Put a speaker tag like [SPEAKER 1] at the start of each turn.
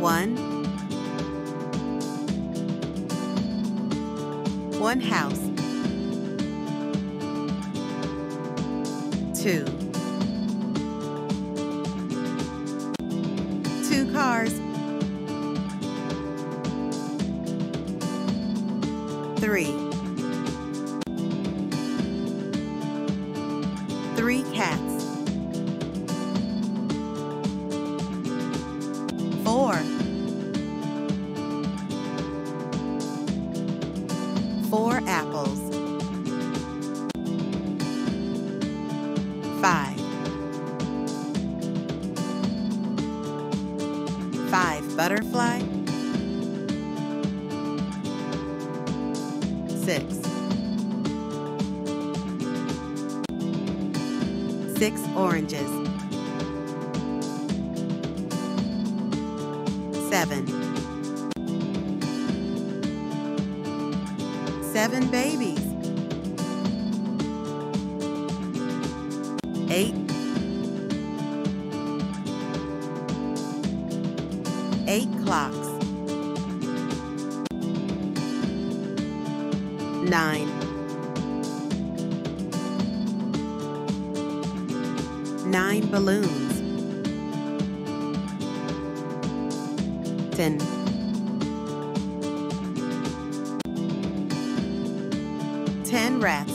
[SPEAKER 1] 1 house. 2 cars. 3 cats. 4 apples. 5 butterfly. 6 oranges. 7 babies. 8 clocks. 9 balloons. 10 rats.